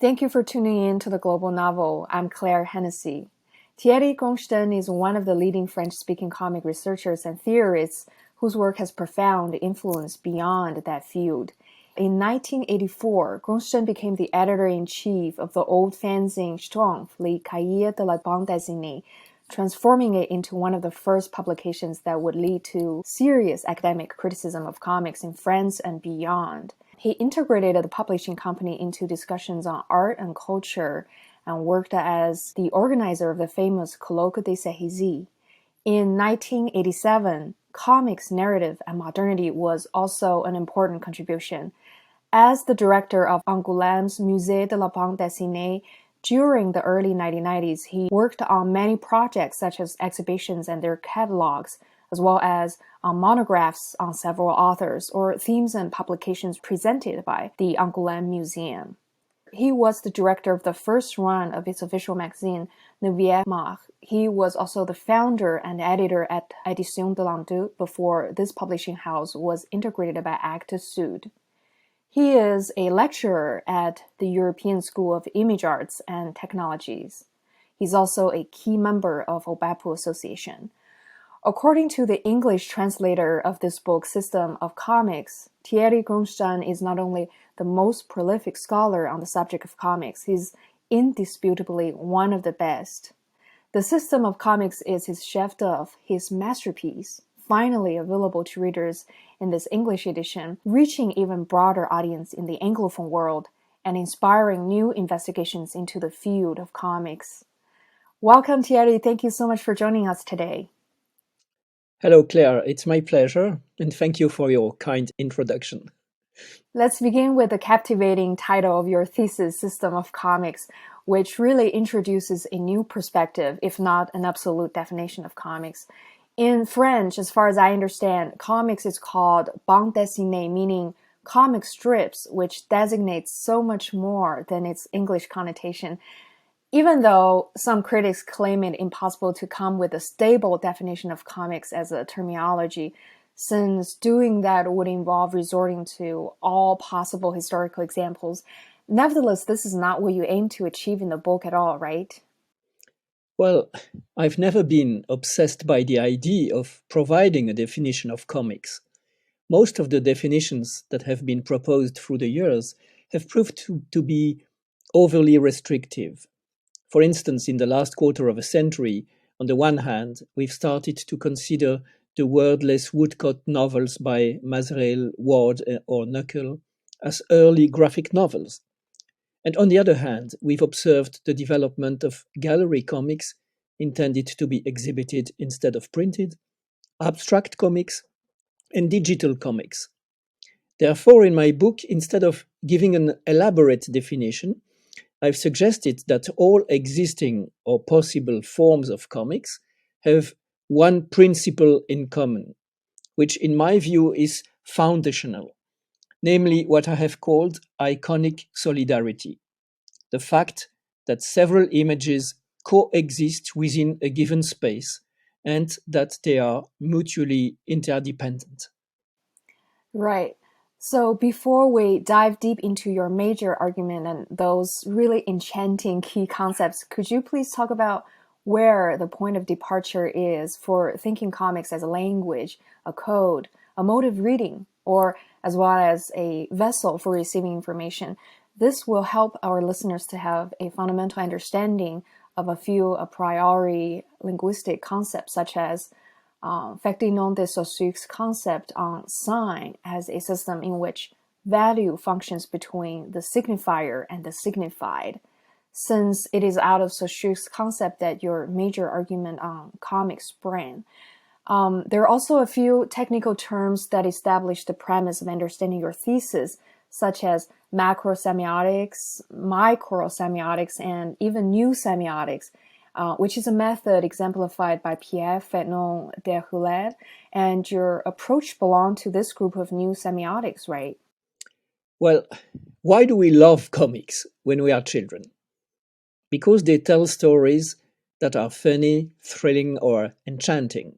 Thank you for tuning in to the Global Novel. I'm Claire Hennessy. Thierry Groensteen is one of the leading French-speaking comic researchers and theorists whose work has profound influence beyond that field. In 1984, Groensteen became the editor-in-chief of the old fanzine Schtroumpf, Le Cahier de la Bande Dessinée, transforming it into one of the first publications that would lead to serious academic criticism of comics in France and beyond. He integrated the publishing company into discussions on art and culture and worked as the organizer of the famous Colloque des Séries. In 1987, comics narrative and modernity was also an important contribution. As the director of Angoulême's Musée de la Bande Dessinée, during the early 1990s, he worked on many projects such as exhibitions and their catalogs, as well as monographs on several authors or themes and publications presented by the Angoulême Museum. He was the director of the first run of its official magazine, Neuvième Art. He was also the founder and editor at Éditions de l'An 2 before this publishing house was integrated by Actes Sud. He is a lecturer at the European School of Image Arts and Technologies. He's also a key member of OBAPU Association. According to the English translator of this book, System of Comics, Thierry Groensteen is not only the most prolific scholar on the subject of comics, he's indisputably one of the best. The System of Comics is his chef-d'oeuvre, his masterpiece, finally available to readers in this English edition, reaching even broader audience in the anglophone world and inspiring new investigations into the field of comics. Welcome, Thierry. Thank you so much for joining us today. Hello, Claire. It's my pleasure, and thank you for your kind introduction. Let's begin with the captivating title of your thesis, System of Comics, which really introduces a new perspective, if not an absolute definition of comics. In French, as far as I understand, comics is called bande dessinée, meaning comic strips, which designates so much more than its English connotation. Even though some critics claim it impossible to come with a stable definition of comics as a terminology, since doing that would involve resorting to all possible historical examples. Nevertheless, this is not what you aim to achieve in the book at all, right? Well, I've never been obsessed by the idea of providing a definition of comics. Most of the definitions that have been proposed through the years have proved to be overly restrictive. For instance, in the last quarter of a century, on the one hand, we've started to consider the wordless woodcut novels by Mazerel, Ward, or Knuckle as early graphic novels. And on the other hand, we've observed the development of gallery comics intended to be exhibited instead of printed, abstract comics, and digital comics. Therefore, in my book, instead of giving an elaborate definition, I've suggested that all existing or possible forms of comics have one principle in common, which in my view is foundational, namely what I have called iconic solidarity, the fact that several images coexist within a given space and that they are mutually interdependent. Right. So before we dive deep into your major argument and those really enchanting key concepts, could you please talk about where the point of departure is for thinking comics as a language, a code, a mode of reading, or as well as a vessel for receiving information? This will help our listeners to have a fundamental understanding of a few a priori linguistic concepts, such as Ferdinand de Saussure's concept on sign as a system in which value functions between the signifier and the signified. Since it is out of Saussure's concept that your major argument on comics sprang, there are also a few technical terms that establish the premise of understanding your thesis, such as macrosemiotics, microsemiotics, and even new semiotics, which is a method exemplified by Pierre Ferdinand Deroulede, and your approach belonged to this group of new semiotics, right? Well, why do we love comics when we are children? Because they tell stories that are funny, thrilling, or enchanting.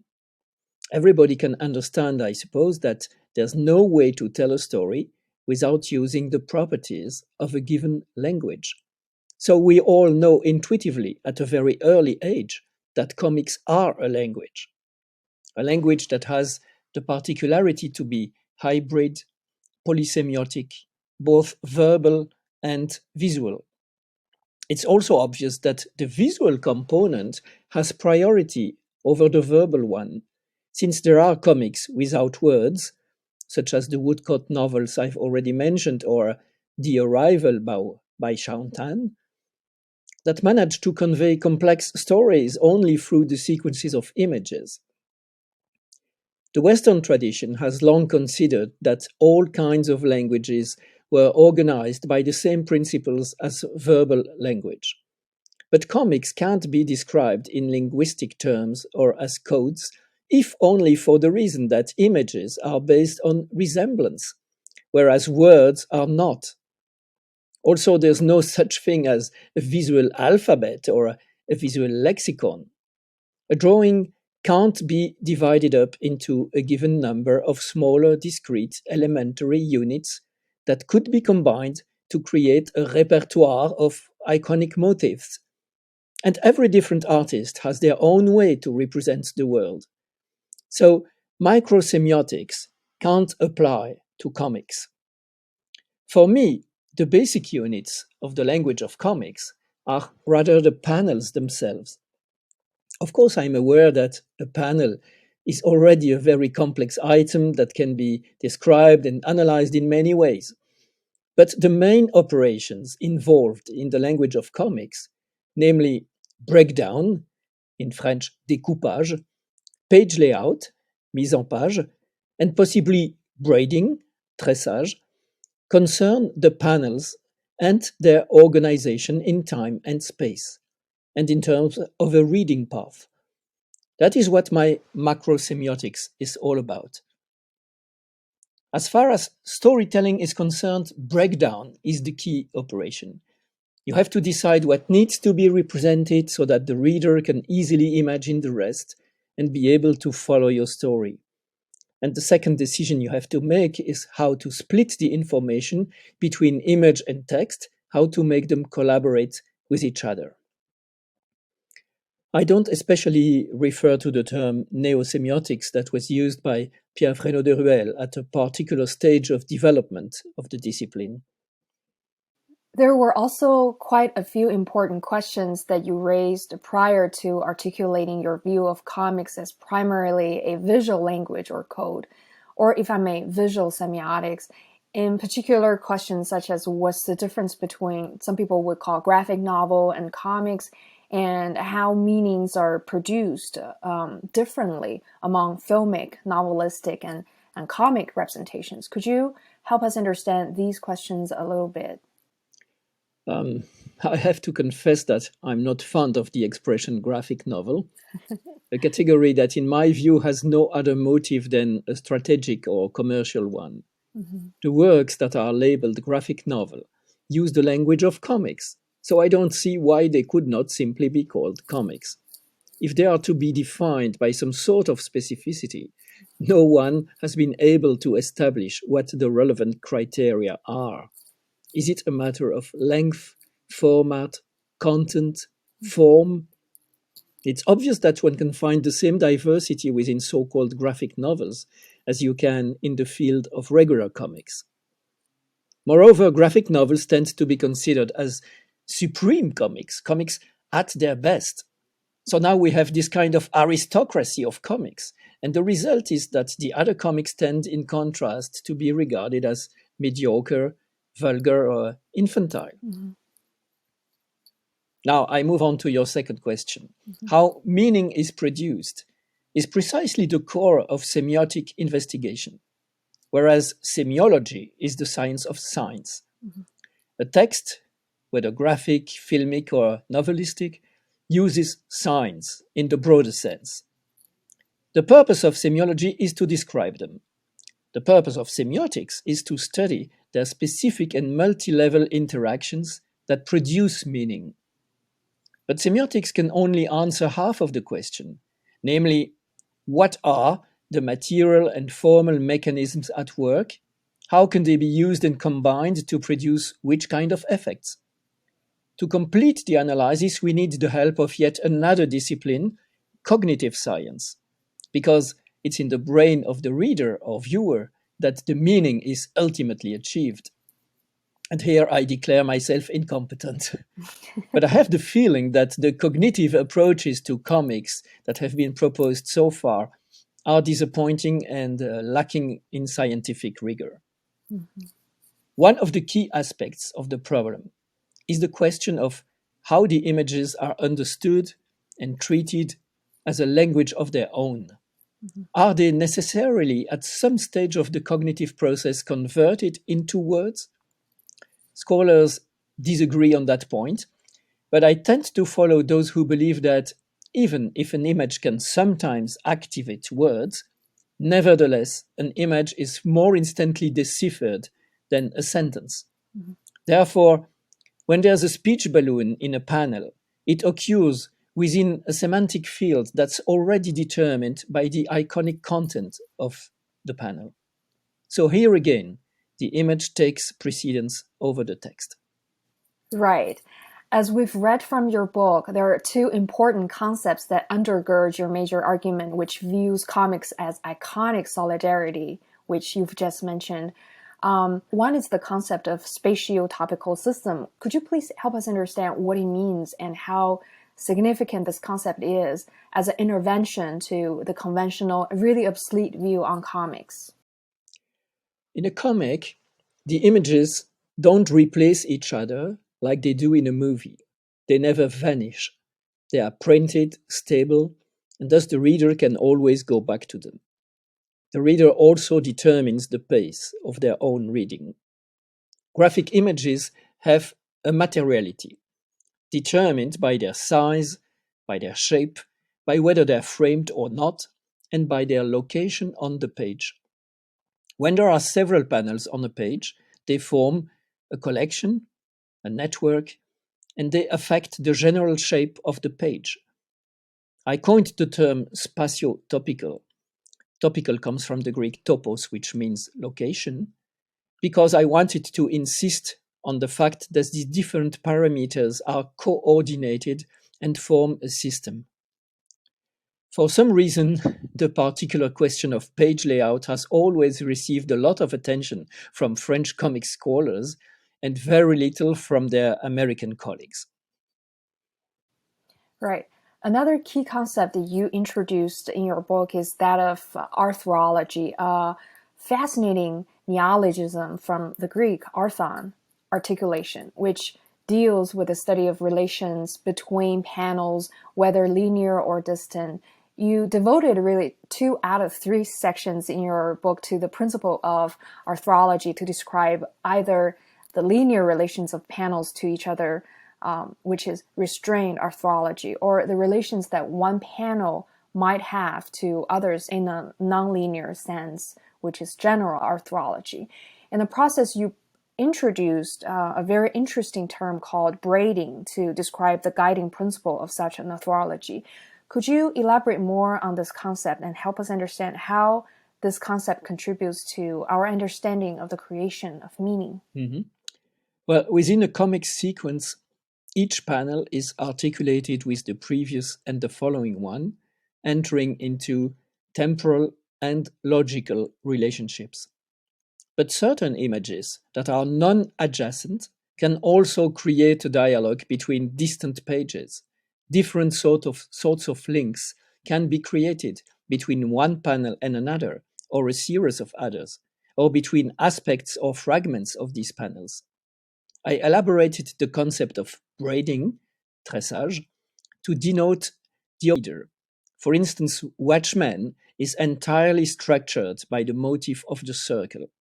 Everybody can understand, I suppose, that there's no way to tell a story without using the properties of a given language. So we all know intuitively at a very early age that comics are a language that has the particularity to be hybrid, polysemiotic, both verbal and visual. It's also obvious that the visual component has priority over the verbal one, since there are comics without words, such as the woodcut novels I've already mentioned or The Arrival by Tan, that manage to convey complex stories only through the sequences of images. The Western tradition has long considered that all kinds of languages were organized by the same principles as verbal language. But comics can't be described in linguistic terms or as codes, if only for the reason that images are based on resemblance, whereas words are not. Also, there's no such thing as a visual alphabet or a visual lexicon. A drawing can't be divided up into a given number of smaller, discrete, elementary units that could be combined to create a repertoire of iconic motifs. And every different artist has their own way to represent the world. So, microsemiotics can't apply to comics. For me, the basic units of the language of comics are rather the panels themselves. Of course, I'm aware that a panel is already a very complex item that can be described and analyzed in many ways. But the main operations involved in the language of comics, namely breakdown, in French découpage, page layout, mise en page, and possibly braiding, tressage, concern the panels and their organization in time and space, and in terms of a reading path. That is what my macrosemiotics is all about. As far as storytelling is concerned, breakdown is the key operation. You have to decide what needs to be represented so that the reader can easily imagine the rest and be able to follow your story. And the second decision you have to make is how to split the information between image and text, how to make them collaborate with each other. I don't especially refer to the term neosemiotics that was used by Pierre Fresneau de Ruel at a particular stage of development of the discipline. There were also quite a few important questions that you raised prior to articulating your view of comics as primarily a visual language or code, or if I may, visual semiotics. In particular, questions such as what's the difference between some people would call graphic novel and comics, and how meanings are produced differently among filmic, novelistic, and comic representations. Could you help us understand these questions a little bit? I have to confess that I'm not fond of the expression graphic novel, a category that, in my view, has no other motive than a strategic or commercial one. Mm-hmm. The works that are labeled graphic novel use the language of comics, so I don't see why they could not simply be called comics. If they are to be defined by some sort of specificity, no one has been able to establish what the relevant criteria are. Is it a matter of length, format, content, form? It's obvious that one can find the same diversity within so called graphic novels as you can in the field of regular comics. Moreover, graphic novels tend to be considered as supreme comics, comics at their best. So now we have this kind of aristocracy of comics. And the result is that the other comics tend, in contrast, to be regarded as mediocre, vulgar, or infantile. Mm-hmm. Now I move on to your second question. Mm-hmm. How meaning is produced is precisely the core of semiotic investigation, whereas semiology is the science of signs. Mm-hmm. A text, whether graphic, filmic, or novelistic, uses signs in the broader sense. The purpose of semiology is to describe them. The purpose of semiotics is to study their specific and multi-level interactions that produce meaning. But semiotics can only answer half of the question, namely, what are the material and formal mechanisms at work? How can they be used and combined to produce which kind of effects? To complete the analysis, we need the help of yet another discipline, cognitive science, because it's in the brain of the reader or viewer that the meaning is ultimately achieved. And here I declare myself incompetent. But I have the feeling that the cognitive approaches to comics that have been proposed so far are disappointing and lacking in scientific rigor. Mhm. One of the key aspects of the problem is the question of how the images are understood and treated as a language of their own. Mhm. Are they necessarily at some stage of the cognitive process converted into words? Scholars disagree on that point, but I tend to follow those who believe that even if an image can sometimes activate words, nevertheless, an image is more instantly deciphered than a sentence. Mhm. Therefore, when there's a speech balloon in a panel, it occurs within a semantic field that's already determined by the iconic content of the panel. So here again, the image takes precedence over the text. Right. As we've read from your book, there are two important concepts that undergird your major argument, which views comics as iconic solidarity, which you've just mentioned. One is the concept of spatio-topical system. Could you please help us understand what it means and how significant this concept is as an intervention to the conventional, really obsolete view on comics? In a comic, the images don't replace each other like they do in a movie. They never vanish. They are printed, stable, and thus the reader can always go back to them. The reader also determines the pace of their own reading. Graphic images have a materiality, determined by their size, by their shape, by whether they're framed or not, and by their location on the page. When there are several panels on a page, they form a collection, a network, and they affect the general shape of the page. I coined the term spatio-topical. Topical comes from the Greek topos, which means location, because I wanted to insist on the fact that these different parameters are coordinated and form a system. For some reason, the particular question of page layout has always received a lot of attention from French comic scholars and very little from their American colleagues. Right. Another key concept that you introduced in your book is that of arthrology, a fascinating neologism from the Greek arthon, articulation, which deals with the study of relations between panels, whether linear or distant. You devoted really 2 out of 3 sections in your book to the principle of arthrology to describe either the linear relations of panels to each other, which is restrained arthrology, or the relations that one panel might have to others in a nonlinear sense, which is general arthrology. In the process, you introduced a very interesting term called braiding to describe the guiding principle of such an arthrology. Could you elaborate more on this concept and help us understand how this concept contributes to our understanding of the creation of meaning? Mhm. Well, within a comic sequence, each panel is articulated with the previous and the following one, entering into temporal and logical relationships. But certain images that are non-adjacent can also create a dialogue between distant pages. Different sorts of links can be created between one panel and another, or a series of others, or between aspects or fragments of these panels. I elaborated the concept of braiding, tressage, to denote the order. For instance, Watchmen is entirely structured by the motif of the circle.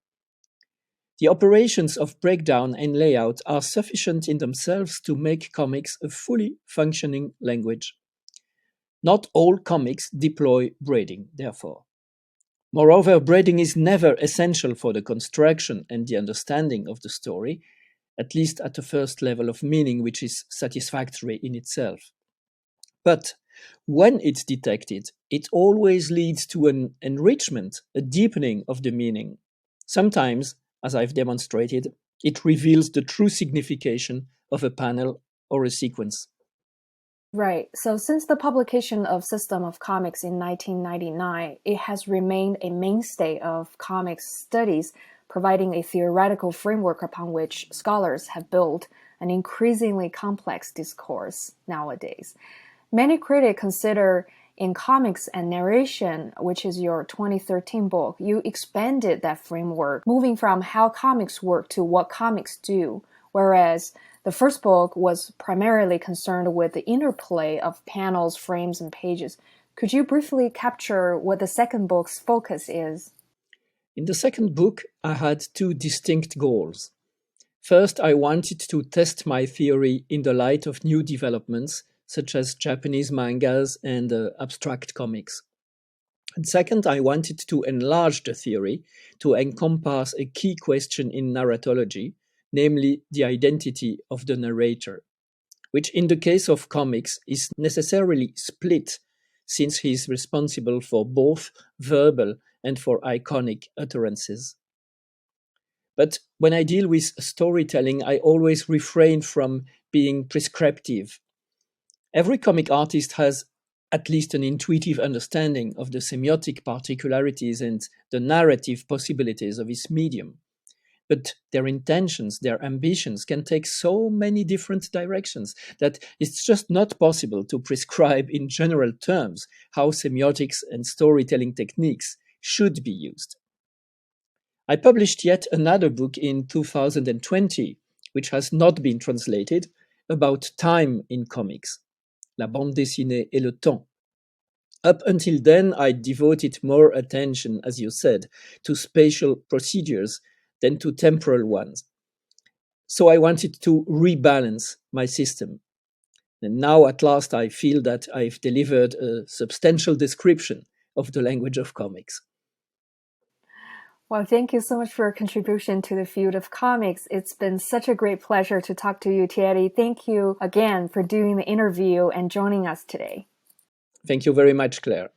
The operations of breakdown and layout are sufficient in themselves to make comics a fully functioning language. Not all comics deploy braiding, therefore. Moreover, braiding is never essential for the construction and the understanding of the story, at least at the first level of meaning, which is satisfactory in itself. But when it's detected, it always leads to an enrichment, a deepening of the meaning. Sometimes, as I've demonstrated, it reveals the true signification of a panel or a sequence. Right. So since the publication of System of Comics in 1999, it has remained a mainstay of comics studies, providing a theoretical framework upon which scholars have built an increasingly complex discourse nowadays. Many critics consider in Comics and Narration, which is your 2013 book, you expanded that framework, moving from how comics work to what comics do, whereas the first book was primarily concerned with the interplay of panels, frames, and pages. Could you briefly capture what the second book's focus is? In the second book, I had two distinct goals. First, I wanted to test my theory in the light of new developments, such as Japanese mangas and abstract comics. And second, I wanted to enlarge the theory to encompass a key question in narratology, namely the identity of the narrator, which in the case of comics is necessarily split, since he is responsible for both verbal and for iconic utterances. But when I deal with storytelling, I always refrain from being prescriptive. Every comic artist has at least an intuitive understanding of the semiotic particularities and the narrative possibilities of his medium. But their intentions, their ambitions can take so many different directions that it's just not possible to prescribe in general terms how semiotics and storytelling techniques should be used. I published yet another book in 2020, which has not been translated, about time in comics, La bande dessinée et le temps. Up until then, I devoted more attention, as you said, to spatial procedures than to temporal ones. So I wanted to rebalance my system. And now, at last, I feel that I've delivered a substantial description of the language of comics. Well, thank you so much for your contribution to the field of comics. It's been such a great pleasure to talk to you, Thierry. Thank you again for doing the interview and joining us today. Thank you very much, Claire.